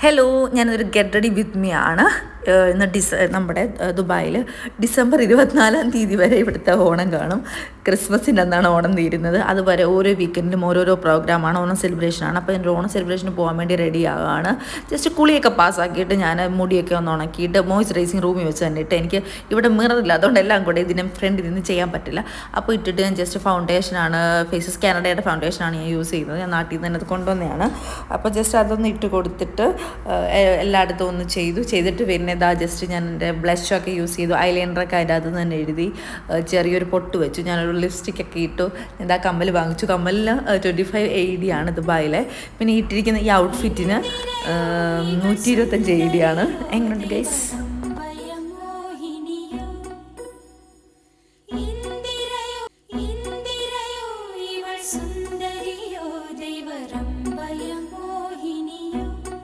Hello, ഞാനൊരു get ready with me ആണ്. ഇന്ന് നമ്മുടെ ദുബായിൽ ഡിസംബർ 24 വരെ ഇവിടുത്തെ ഓണം കാണും. ക്രിസ്മസിൻ്റെ അന്നാണ് ഓണം തീരുന്നത്. അതുവരെ ഓരോ വീക്കെൻഡിലും ഓരോരോ പ്രോഗ്രാമാണ്, ഓണം സെലിബ്രേഷനാണ്. അപ്പോൾ എൻ്റെ ഓണം സെലിബ്രേഷന് പോകാൻ വേണ്ടി റെഡി ആവുകയാണ്. ജസ്റ്റ് കുളിയൊക്കെ പാസ്സാക്കിയിട്ട് ഞാൻ മുടിയൊക്കെ ഒന്ന് ഉണക്കിയിട്ട് മോയ്സ്ചറൈസിങ് റൂമിൽ വെച്ച് തന്നെ ഇട്ട്, എനിക്ക് ഇവിടെ മിററില്ല, അതുകൊണ്ട് എല്ലാം കൂടെ ഇതിന് ഫ്രണ്ടിൽ നിന്ന് ചെയ്യാൻ പറ്റില്ല. അപ്പോൾ ഇട്ടിട്ട് ഞാൻ ജസ്റ്റ് ഫൗണ്ടേഷനാണ്, ഫേസസ് കാനഡയുടെ ഫൗണ്ടേഷനാണ് ഞാൻ യൂസ് ചെയ്യുന്നത്. ഞാൻ നാട്ടിൽ നിന്ന് തന്നെ അത് കൊണ്ടുവന്നതാണ്. അപ്പോൾ ജസ്റ്റ് അതൊന്ന് ഇട്ട് കൊടുത്തിട്ട് എല്ലായിടത്തും ഒന്ന് ചെയ്തിട്ട് പിന്നെ ഇതാ ജസ്റ്റ് ഞാൻ എൻ്റെ ബ്ലഷൊക്കെ യൂസ് ചെയ്തു. ഐലൈനറൊക്കെ അതിൻ്റെ അത് തന്നെ എഴുതി, ചെറിയൊരു പൊട്ട് വെച്ചു, ഞാനൊരു ലിപ്സ്റ്റിക്കൊക്കെ ഇട്ടു. എന്താ കമ്മൽ വാങ്ങിച്ചു. കമ്മലിന് 25 AED ആണ് ദുബായിലെ. പിന്നെ ഇട്ടിരിക്കുന്ന ഈ ഔട്ട്ഫിറ്റിന് 125 AED ആണ്. എങ്ങനെയുണ്ട് ഗൈസ്?